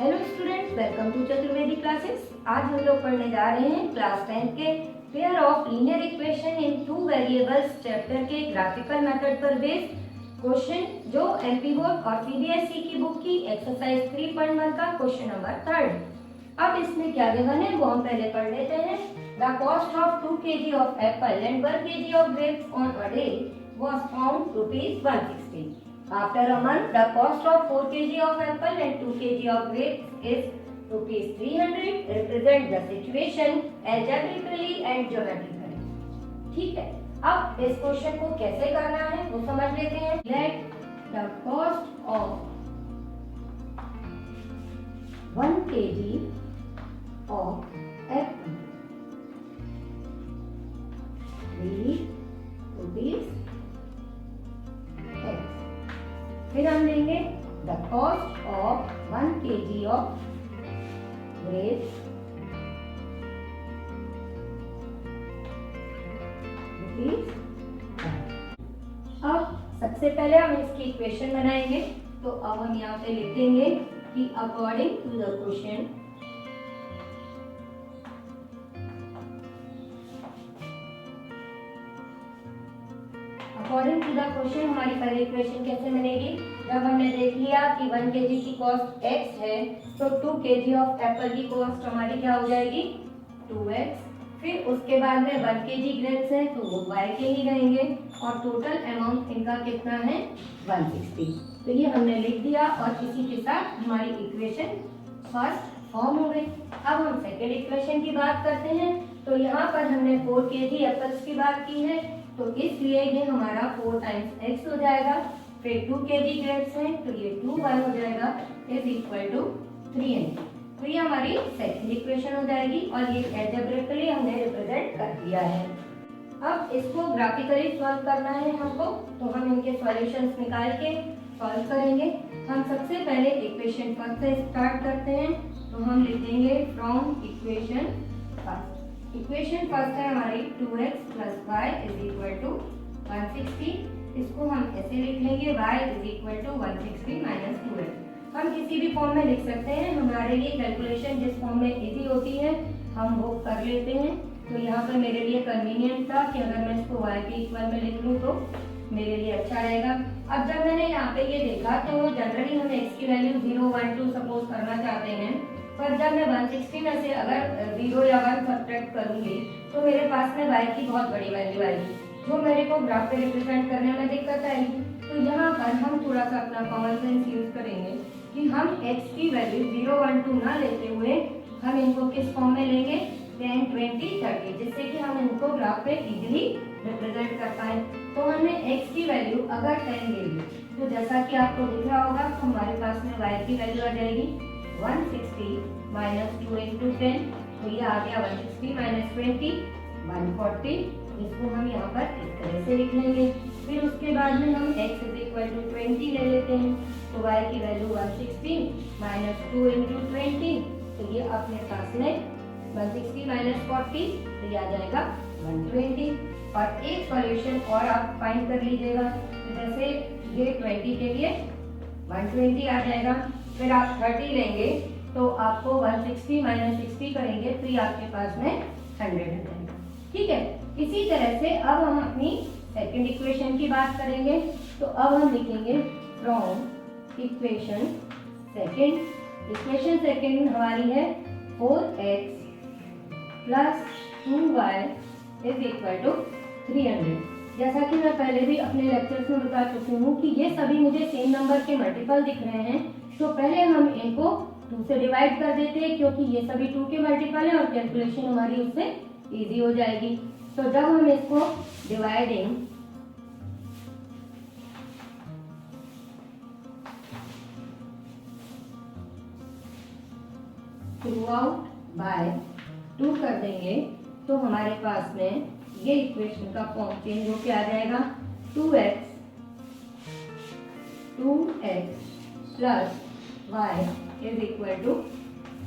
Hello students, welcome to Chaturvedi classes. आज हम लोग पढ़ने जा रहे हैं क्लास 10 के pair of linear equation in two variables chapter के ग्राफिकल मेथड पर बेस्ड क्वेश्चन, जो एमपी बोर्ड और सीबीएसई की बुक की एक्सरसाइज 3.1 का क्वेश्चन नंबर 3। अब इसमें क्या गिवन है वो हम पहले पढ़ लेते हैं। The cost of 2 kg of Apple and 1 kg of grapes on a day was found ₹160. After a month, the cost of 4 kg of apple and 2 kg of grapes is ₹300. Represent the situation algebraically and geometrically. ठीक है, अब इस question को कैसे करना है वो समझ लेते हैं। Let the cost of 1 kg of apple be ₹. फिर हम लेंगे the cost of 1 kg of grapes ₹. अब सबसे पहले हम इसकी इक्वेशन बनाएंगे। तो अब हम यहाँ पे लिखेंगे कि अकॉर्डिंग टू द क्वेश्चन हमारी पहली इक्वेशन कैसे बनेगी। जब हमने देख लिया कि 1 kg की कॉस्ट x है तो 2 kg ऑफ एप्पल की कॉस्ट हमारी क्या हो जाएगी 2x। फिर उसके बाद में 1 kg ग्रेप्स है तो वो y के ही रहेंगे और टोटल अमाउंट इनका कितना है 160। तो ये हमने लिख दिया और इसी के साथ हमारी इक्वेशन फर्स्ट फॉर्म हो गई। अब हम सेकेंड इक्वेशन की बात करते हैं। तो यहाँ पर हमने 4 kg एप्पल्स की बात की है तो इसलिए ये हमारा 4 टाइम्स x हो जाएगा। फिर 2 kg ग्रेप्स हैं तो ये 2y हो जाएगा इज इक्वल टू 3n। तो ये हमारी सेकंड इक्वेशन हो जाएगी और ये अलजेब्रिकली हमने रिप्रेजेंट कर दिया है। अब इसको ग्राफिकली सॉल्व करना है हमको, तो हम इनके सॉल्यूशंस निकाल के सॉल्व करेंगे। हम सबसे पहले इक्वेशन फर्स्ट से स्टार्ट करते हैं। तो हम लिखेंगे from equation first. Equation first है हमारी 2x + y is equal to 160। इसको हम ऐसे लिख लेंगे y is equal to 160 - 2x। हम किसी भी फॉर्म में लिख सकते हैं, हमारे लिए कैलकुलेशन जिस फॉर्म में इजी होती है हम वो कर लेते हैं। तो यहाँ पर मेरे लिए कन्वीनियंट था कि अगर मैं इसको y के इक्वल में लिख लूँ तो मेरे लिए अच्छा रहेगा। अब जब मैंने यहाँ पे ये देखा तो जनरली हम x की वैल्यू 0, 1, 2 सपोज करना चाहते हैं, पर जब मैं 160 में से अगर 0 या 1 सब्ट्रैक्ट करूंगी तो मेरे पास में y की बहुत बड़ी वैल्यू आएगी जो मेरे को ग्राफ पे रिप्रेजेंट करने में दिक्कत आएगी। तो यहाँ पर हम थोड़ा सा अपना कॉमन सेंस यूज करेंगे कि हम x की वैल्यू 0, 1, 2 ना लेते हुए हम इनको किस फॉर्म में लेंगे 10, 20, 30, जिससे कि हम इनको ग्राफ पे इजीली रिप्रेजेंट कर पाए। तो हमने x की वैल्यू अगर 10 ले ली तो जैसा कि आपको दिख रहा होगा तो हमारे पास में y की वैल्यू आ जाएगी 160 - 2 × 10। तो ये आ गया 160 - 20 140। इसको हम यहाँ पर इस तरह से लिख लेंगे। फिर उसके बाद में हम x = 20 ले लेते हैं तो y की वैल्यू 160 - 2 × 20। तो ये अपने पास में 160 - 40 तो ये आ जाएगा 120। और एक सॉल्यूशन और आप फाइंड कर लीजिएगा। तो जैसे ये 20 के लिए 120 आ जाएगा, फिर आप 30 लेंगे तो आपको 160 - 60 करेंगे तो ये आपके पास में 100 आ जाएगा। ठीक है, इसी तरह से अब हम अपनी सेकंड इक्वेशन की बात करेंगे। तो अब हम लिखेंगे फ्रॉम इक्वेशन सेकंड हमारी है 4x + 2y is equal to 300। जैसा कि मैं पहले भी अपने लेक्चर्स में बता चुकी हूँ कि ये सभी मुझे सेम नंबर के मल्टीपल दिख रहे हैं। तो पहले हम इनको 2 से डिवाइड कर देते हैं क्योंकि ये सभी 2 के मल्टीपल है और कैलकुलेशन हमारी उससे इजी हो जाएगी। तो जब हम इसको डिवाइडिंग थ्रूआउट बाय 2 कर देंगे तो हमारे पास में ये इक्वेशन का फॉर्म चेंज होके आ जाएगा 2x + y is equal to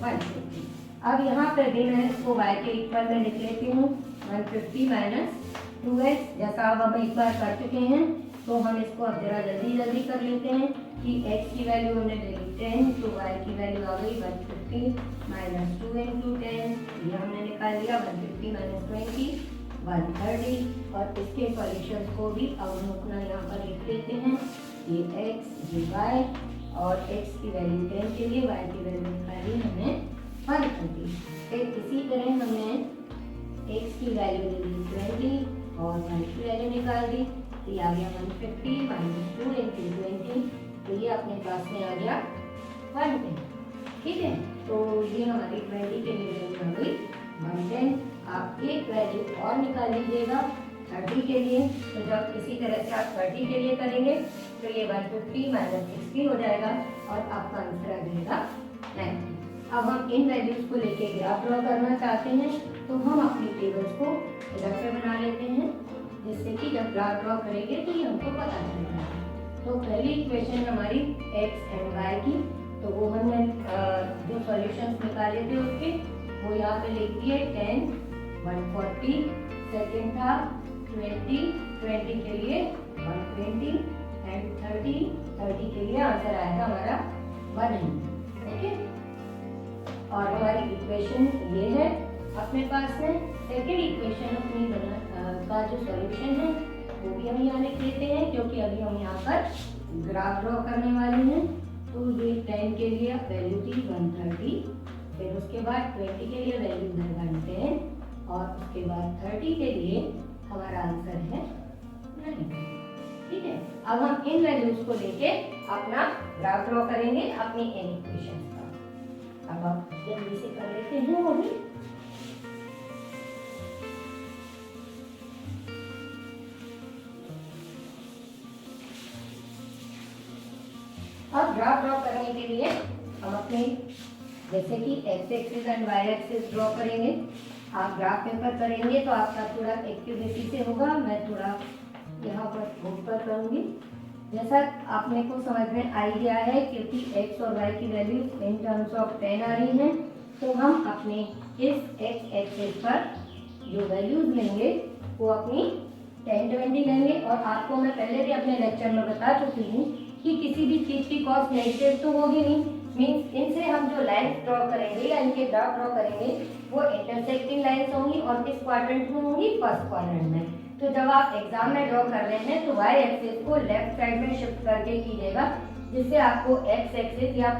150। अब यहाँ पे भी मैं इसको y के इक्वल में लिख लेती हूँ 150 - 2x। जैसा अब हम एक बार कर चुके हैं तो हम इसको अब जरा जल्दी जल्दी कर लेते हैं कि x की वैल्यू हमने ले ली 10, तो y की वैल्यू आ गई 150 माइनस 2 इंटू 10, ये हमने निकाल लिया 150 माइनस 20 130। और इसके सॉल्यूशंस को भी अब हम अपना यहाँ पर लिख लेते हैं, ये x ये y, और x की वैल्यू 10 के लिए, y की वैल्यू निकाली हमने 130। फिर इसी तरह हमने x की वैल्यू ले ली 20 और y की वैल्यू निकाल दी, तो ये आ गया 150 माइनस 2 इंटू 20, तो ये अपने पास में आ गया 110। ठीक है, तो ये हमारी 20 के लिए वैल्यू आ गई 110। आप एक वैल्यू और निकाल लीजिएगा 30 के लिए, तो जब इसी तरह से आप 30 के लिए करेंगे तो ये 150 माइनस 60 हो जाएगा और आपका आंसर आ जाएगा 90। अब हम इन वैल्यूज को लेके ग्राफ ड्रॉ करना चाहते हैं, तो हम अपनी टेबल्स को इधर पे बना लेते हैं, जिससे कि जब ग्राफ ड्रॉ करेंगे तो ये हमको पता चलेगा। तो पहली इक्वेशन हमारी x एंड y की, तो वो हमने जो सॉल्यूशंस निकाले थे उसके, वो यहाँ पे लिख दिए 10, 140, सेकेंड था 20 के लिए 120 एंड 30 के लिए आंसर आएगा हमारा 100। ओके, और हमारी इक्वेशन ये है अपने पास में। सेकेंड इक्वेशन अपनी का जो सॉल्यूशन है वो भी हम यहाँ लिख लेते हैं, क्योंकि अभी हम यहाँ पर ग्राफ ड्रॉ करने वाले हैं। तो ये 10 के लिए वैल्यू थी 130, फिर उसके बाद 20 के लिए वैल्यू है 110, और उसके बाद 30 के लिए हमारा आंसर है 90। ठीक है, अब हम इन वैल्यूज को लेके अपना ग्राफ ड्रॉ करेंगे अपनी इन इक्वेशंस का। अब आप जल्दी से कर लेते हैं वो भी। अब ग्राफ ड्रॉ करने के लिए हम अपने जैसे कि x axis and y axis draw करेंगे। आप ग्राफ पेपर करेंगे तो आपका थोड़ा एक्यूरेसी से होगा, मैं थोड़ा यहाँ पर बुक पर करूँगी। जैसा आपने को समझ में आ गया है, क्योंकि x और y की वैल्यू इन टर्म्स ऑफ 10 आ रही हैं, तो हम अपने इस x एक्सिस पर जो वैल्यूज लेंगे वो अपनी 10, 20 लेंगे। और आपको मैं पहले भी अपने लेक्चर में बता चुकी हूँ कि किसी भी चीज़ की कॉस्ट नेगेटिव तो होगी नहीं, मीन्स इनसे हम जो लाइन्स ड्रॉ करेंगे या इनके ग्राफ ड्रॉ करेंगे वो इंटरसेक्टिंग लाइन्स होंगी, और किस क्वाड्रेंट में होंगी, फर्स्ट क्वाड्रेंट में। तो जब आप एग्जाम में ड्रॉ कर रहे हैं तो y एक्सिस को लेफ्ट साइड में शिफ्ट करके कीजिएगा, जिससे आपको x एक्सिस या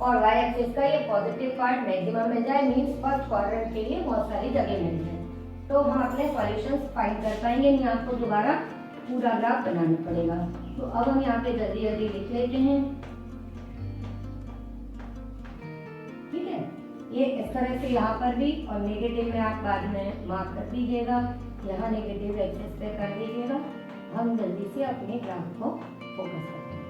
और y एक्सिस का ये पॉजिटिव पार्ट मैक्सिमम मिल जाए, मीन्स फर्स्ट क्वाड्रेंट के लिए बहुत सारी जगह मिल जाए, तो हम अपने सॉल्यूशंस फाइंड कर पाएंगे, नहीं आपको दोबारा पूरा ग्राफ बनाना पड़ेगा। तो अब हम यहाँ पे जल्दी जल्दी लिख लेते हैं। ठीक है, ये इस तरह से यहाँ पर भी, और नेगेटिव में आप बाद में मार्क कर दीजिएगा, यहाँ नेगेटिव एक्सिस पे कर दीजिएगा। हम जल्दी से अपने ग्राफ को फोकस करते हैं।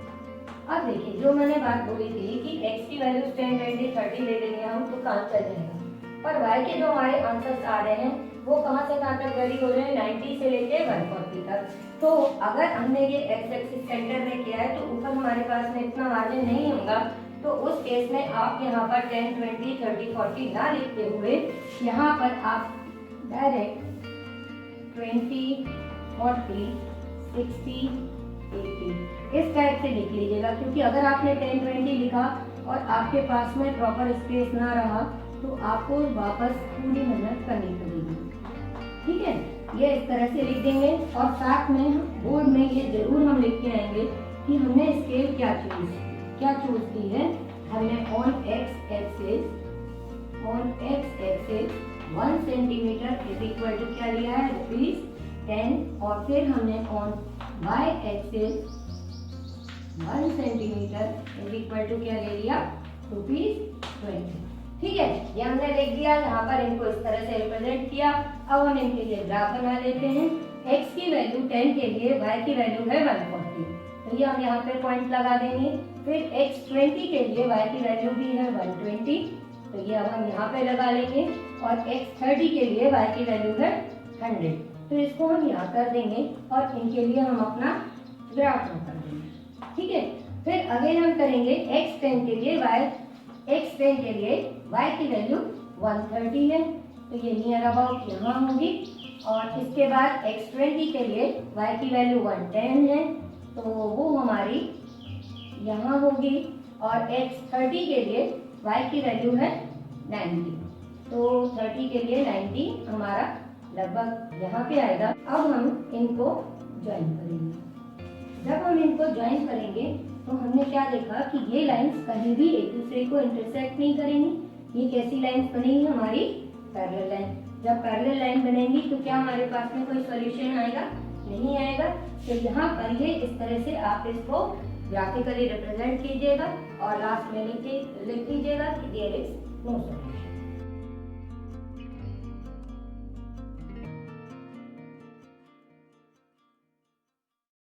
अब देखिए, जो मैंने बात बोली थी कि x की वैल्यू 10, 20, 30 ले लेंगे हम तो काम चल जाएगा, पर y के जो हमारे आंसर्स आ रहे हैं वो कहाँ से कहाँ तक वेरी हो रहे हैं, 90 से लेके 140 तक। तो अगर हमने ये x एक्सिस सेंटर में किया है तो ऊपर हमारे पास में इतना मार्जिन नहीं होगा, तो उस केस में आप यहाँ पर 10, 20, 30, 40 ना लिखते हुए यहाँ पर आप डायरेक्ट 20, 40, 60, 80 इस टाइप से लिख लीजिएगा, क्योंकि अगर आपने 10, 20 लिखा और आपके पास में प्रॉपर स्पेस ना रहा तो आपको वापस पूरी मेहनत करनी पड़ेगी। ठीक है, ये इस तरह से लिख देंगे, और साथ में बोर्ड में ये जरूर हम लिख के आएंगे कि हमने स्केल क्या चूज की है। हमने on x axis 1 centimetre is equal to क्या लिया है, ₹10, और फिर हमने on y axis 1 centimetre is equal to क्या ले लिया, ₹20। ठीक है, ये हमने लिख दिया, यहाँ पर इनको इस तरह से रिप्रेजेंट किया। अब हम इनके लिए ग्राफ बना लेते हैं। x की वैल्यू 10 के लिए, y की वैल्यू है 140, तो ये हम यहाँ पे पॉइंट लगा देंगे। फिर x 20 के लिए y की वैल्यू भी है 120, तो ये अब हम यहाँ पे लगा लेंगे। और x 30 के लिए y की वैल्यू है 100, तो इसको हम यहाँ कर देंगे और इनके लिए हम अपना ग्राफ ड्रॉ कर देंगे। ठीक है, फिर अगेन हम करेंगे x 10 के लिए y की वैल्यू 130 है, तो ये नियर अबाउट यहाँ होगी। और इसके बाद x 20 के लिए y की वैल्यू 110 है, तो वो हमारी यहाँ होगी, और x 30 के लिए y की वैल्यू है 90, तो 30 के लिए 90 हमारा लगभग यहाँ पे आएगा। अब हम इनको ज्वाइन करेंगे। जब हम इनको ज्वाइन करेंगे तो हमने क्या देखा कि ये लाइंस कहीं भी एक दूसरे को इंटरसेक्ट नहीं करेंगी। ये कैसी लाइंस बनेगी? हमारी पैरेलल लाइन। जब पैरेलल लाइन बनेंगी तो क्या हमारे पास में कोई सॉल्यूशन आएगा? नहीं आएगा। तो यहाँ पर ये इस तरह से आप इसको ग्राफिकली रिप्रेजेंट कीजिएगा और लास्ट में लिख दीजिएगा कि देयर इज नो सॉल्यूशन।